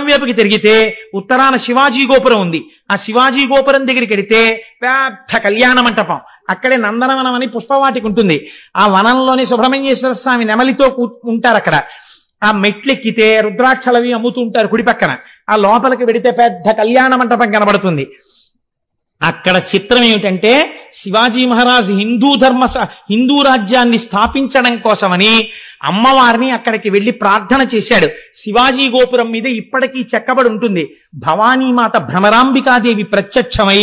వైపుకి తిరిగితే ఉత్తరాన శివాజీ గోపురం ఉంది. ఆ శివాజీ గోపురం దగ్గరికి వెడితే పెద్ద కళ్యాణ మంటపం, అక్కడే నందనవనం అని పుష్పవాటికి ఉంటుంది. ఆ వనంలోని సుబ్రహ్మణ్యేశ్వర స్వామి నెమలితో ఉంటారు. అక్కడ ఆ మెట్లెక్కితే రుద్రాక్షలవి అమ్ముతూ ఉంటారు కుడి పక్కన. ఆ లోపలికి వెడితే పెద్ద కళ్యాణ మంటపం కనబడుతుంది. అక్కడ చిత్రం ఏమిటంటే శివాజీ మహారాజు హిందూ రాజ్యాన్ని స్థాపించడం కోసమని అమ్మవారిని అక్కడికి వెళ్లి ప్రార్థన చేశాడు. శివాజీ గోపురం మీద ఇప్పటికీ చెక్కబడి ఉంటుంది. భవానీమాత భ్రమరాంబికాదేవి ప్రత్యక్షమై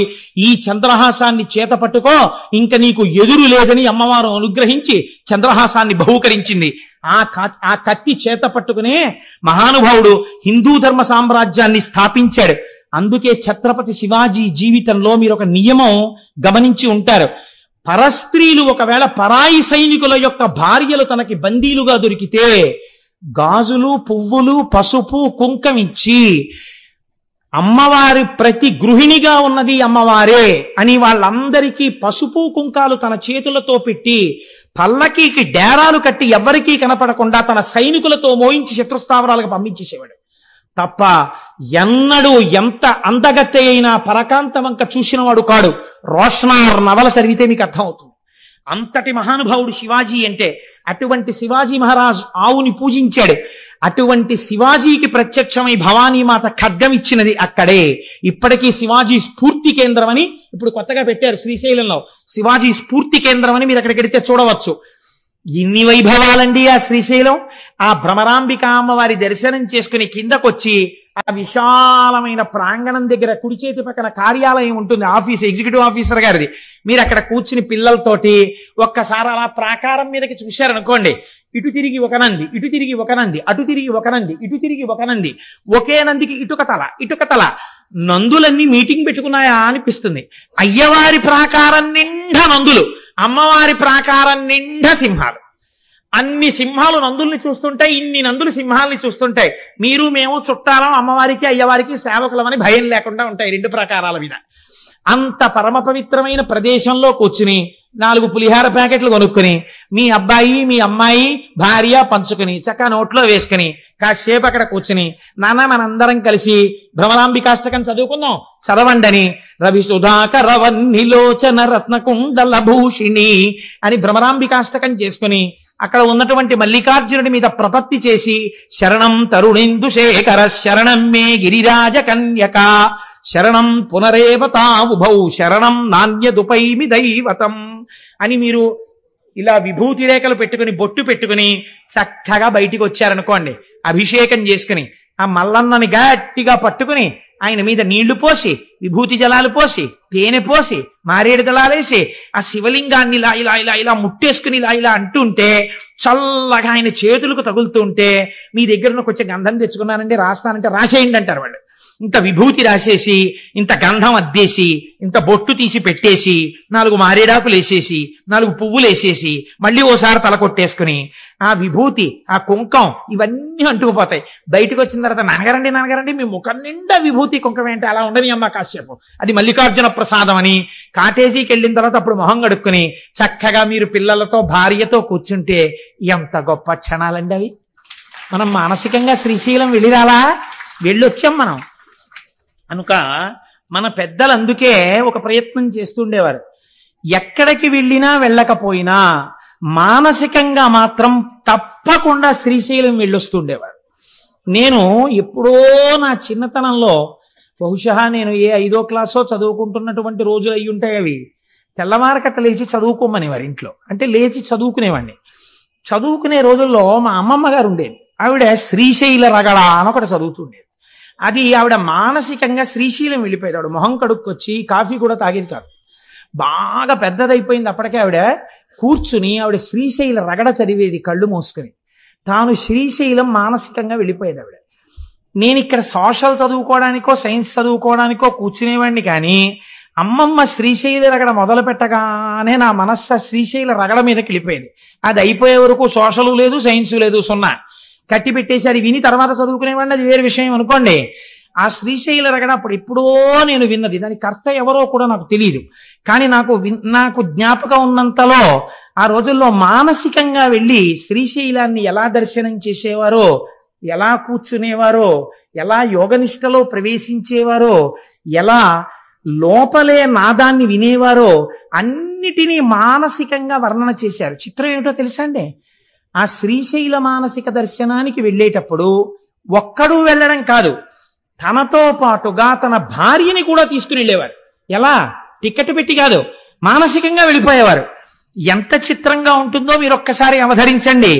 ఈ చంద్రహాసాన్ని చేత పట్టుకో, ఇంక నీకు ఎదురు లేదని అమ్మవారు అనుగ్రహించి చంద్రహాసాన్ని బహూకరించింది. ఆ కత్తి చేత పట్టుకునే మహానుభావుడు హిందూ ధర్మ సామ్రాజ్యాన్ని స్థాపించాడు. అందుకే ఛత్రపతి శివాజీ జీవితంలో మీరు ఒక నియమం గమనించి ఉంటారు. పరస్త్రీలు ఒకవేళ పరాయి సైనికుల యొక్క భార్యలు తనకి బందీలుగా దొరికితే గాజులు, పువ్వులు, పసుపు, కుంకమిచ్చి అమ్మవారి ప్రతి గృహిణిగా ఉన్నది అమ్మవారే అని వాళ్ళందరికీ పసుపు కుంకాలు తన చేతులతో పెట్టి పల్లకీకి డేరాలు కట్టి ఎవ్వరికీ కనపడకుండా తన సైనికులతో మోయించి శత్రుస్థావరాలకు పంపించేసేవాడు. తప్ప ఎన్నడూ ఎంత అందగత్తె అయినా పరకాంత వంక చూసిన వాడు కాడు. రోషనార్ నవల చదివితే మీకు అర్థమవుతుంది. అంతటి మహానుభావుడు శివాజీ అంటే. అటువంటి శివాజీ మహారాజ్ ఆవుని పూజించాడు. అటువంటి శివాజీకి ప్రత్యక్షమై భవానీమాత ఖడ్గం ఇచ్చినది అక్కడే. ఇప్పటికీ శివాజీ స్ఫూర్తి కేంద్రం అని ఇప్పుడు కొత్తగా పెట్టారు శ్రీశైలంలో. శివాజీ స్ఫూర్తి కేంద్రం అని మీరు అక్కడికి వెడితే చూడవచ్చు. ఎన్ని వైభవాలండి ఆ శ్రీశైలం. ఆ భ్రమరాంబిక అమ్మవారి దర్శనం చేసుకుని కిందకొచ్చి ఆ విశాలమైన ప్రాంగణం దగ్గర కుడి చేతి పక్కన కార్యాలయం ఉంటుంది, ఆఫీస్, ఎగ్జిక్యూటివ్ ఆఫీసర్ గారిది. మీరు అక్కడ కూర్చుని పిల్లలతోటి ఒక్కసారి అలా ప్రాకారం మీదకి చూశారనుకోండి, ఇటు తిరిగి ఒక నంది, ఇటు తిరిగి ఒక నంది, అటు తిరిగి ఒక నంది, ఇటు తిరిగి ఒక నంది, ఒకే నందికి ఇటుక తల నందులన్నీ మీటింగ్ పెట్టుకున్నాయా అనిపిస్తుంది. అయ్యవారి ప్రాకారం నిండా నందులు, అమ్మవారి ప్రాకారం నిండా సింహాలు. అన్ని సింహాలు నందుల్ని చూస్తుంటాయి, ఇన్ని నందులు సింహాలని చూస్తుంటాయి. మీరు మేము చుట్టాలం, అమ్మవారికి అయ్యవారికి సేవకులమని భయం లేకుండా ఉంటాయి 2 ప్రాకారాల మీద. అంత పరమ పవిత్రమైన ప్రదేశంలో కూర్చుని 4 పులిహార ప్యాకెట్లు కొనుక్కుని మీ అబ్బాయి మీ అమ్మాయి భార్య పంచుకుని చక్కగా నోట్లో వేసుకుని కాసేపు అక్కడ కూర్చుని నాన్న మనందరం కలిసి భ్రమరాంబికాష్టకం చదువుకుందాం, చదవండని రవి సుధాకర వన్నిలోచన రత్నకుండల భూషిణి అని భ్రమరాంబికాష్టకం చేసుకుని అక్కడ ఉన్నటువంటి మల్లికార్జునుడి మీద ప్రపత్తి చేసి శరణం తరుణిందు శేఖర శరణం మే గిరిరాజ కన్యక శరణం పునరేవతావుభౌ శరణం నాణ్యదుపైమి దైవతం అని మీరు ఇలా విభూతి రేఖలు పెట్టుకుని బొట్టు పెట్టుకుని చక్కగా బయటికి వచ్చారనుకోండి, అభిషేకం చేసుకుని ఆ మల్లన్నని గట్టిగా పట్టుకుని ఆయన మీద నీళ్లు పోసి విభూతి జలాలు పోసి తేనె పోసి మారేడు దళాలేసి ఆ శివలింగాన్ని ఇలా ఇలా ఇలా ఇలా ముట్టేసుకుని ఇలా ఇలా అంటుంటే చల్లగా ఆయన చేతులకు తగులుతుంటే మీ దగ్గర కొంచెం గంధం తెచ్చుకున్నానంటే రాస్తానంటే రాసేయండి అంటారు వాళ్ళు. ఇంత విభూతి రాసేసి ఇంత గంధం అద్దేసి ఇంత బొట్టు తీసి పెట్టేసి 4 మారేడాకులు వేసేసి 4 పువ్వులు వేసేసి మళ్ళీ ఓసారి తల కొట్టేసుకుని ఆ విభూతి ఆ కుంకం ఇవన్నీ అంటుకుపోతాయి. బయటకు వచ్చిన తర్వాత నాన్నగారండి మీ ముఖం నిండా విభూతి కుంకం ఏంటి అలా ఉండని అమ్మ కాసేపు, అది మల్లికార్జున ప్రసాదం అని కాటేజీకి వెళ్ళిన తర్వాత అప్పుడు మొహం కడుక్కుని చక్కగా మీరు పిల్లలతో భార్యతో కూర్చుంటే ఎంత గొప్ప క్షణాలండి అవి. మనం మానసికంగా శ్రీశైలం వెళ్ళొచ్చాం మనం కనుక మన పెద్దలు అందుకే ఒక ప్రయత్నం చేస్తుండేవారు. ఎక్కడికి వెళ్ళినా వెళ్ళకపోయినా మానసికంగా మాత్రం తప్పకుండా శ్రీశైలం వెళ్ళొస్తుండేవారు. నేను ఎప్పుడో నా చిన్నతనంలో బహుశా నేను ఏ 5వ క్లాసో చదువుకుంటున్నటువంటి రోజులు అయి ఉంటాయి అవి. తెల్లవారకట్ట లేచి చదువుకోమనేవారు ఇంట్లో, అంటే లేచి చదువుకునేవాడిని. చదువుకునే రోజుల్లో మా అమ్మమ్మ గారు ఉండేది, ఆవిడ శ్రీశైల రగడ అని ఒకటి చదువుతుండేది. అది ఆవిడ మానసికంగా శ్రీశైలం వెళ్ళిపోయేది. ఆవిడ మొహం కడుక్కొచ్చి కాఫీ కూడా తాగేది కాదు. బాగా పెద్దదైపోయింది అప్పటికే ఆవిడ కూర్చుని ఆవిడ శ్రీశైల రగడ చదివేది కళ్ళు మూసుకుని. తాను శ్రీశైలం మానసికంగా వెళ్ళిపోయేది ఆవిడ. నేను ఇక్కడ సోషల్ చదువుకోవడానికో సైన్స్ చదువుకోవడానికో కూర్చునేవాడిని, కానీ అమ్మమ్మ శ్రీశైల రగడ మొదలు పెట్టగానే నా మనస్సు శ్రీశైల రగడ మీదకి వెళ్ళిపోయేది. అది అయిపోయే వరకు సోషలు లేదు సైన్సు లేదు, 0 కట్టి పెట్టేసి అది విని తర్వాత చదువుకునేవాడిని, అది వేరే విషయం అనుకోండి. ఆ శ్రీశైల రగడ అప్పుడు ఎప్పుడో నేను విన్నది, దాని కర్త ఎవరో కూడా నాకు తెలియదు, కానీ నాకు జ్ఞాపకం ఉన్నంతలో ఆ రోజుల్లో మానసికంగా వెళ్ళి శ్రీశైలాన్ని ఎలా దర్శనం చేసేవారో, ఎలా కూర్చునేవారో, ఎలా యోగనిష్టలో ప్రవేశించేవారో, ఎలా లోపలే నాదాన్ని వినేవారో అన్నిటినీ మానసికంగా వర్ణన చేశారు. చిత్రం ఏమిటో తెలుసా అండి, ఆ శ్రీశైల మానసిక దర్శనానికి వెళ్ళేటప్పుడు ఒక్కడూ వెళ్ళడం కాదు, తనతో పాటుగా తన భార్యని కూడా తీసుకుని వెళ్ళేవారు. ఎలా? టికెట్ పెట్టి కాదు, మానసికంగా వెళ్ళిపోయేవారు. ఎంత చిత్రంగా ఉంటుందో మీరు ఒక్కసారి అవధరించండి.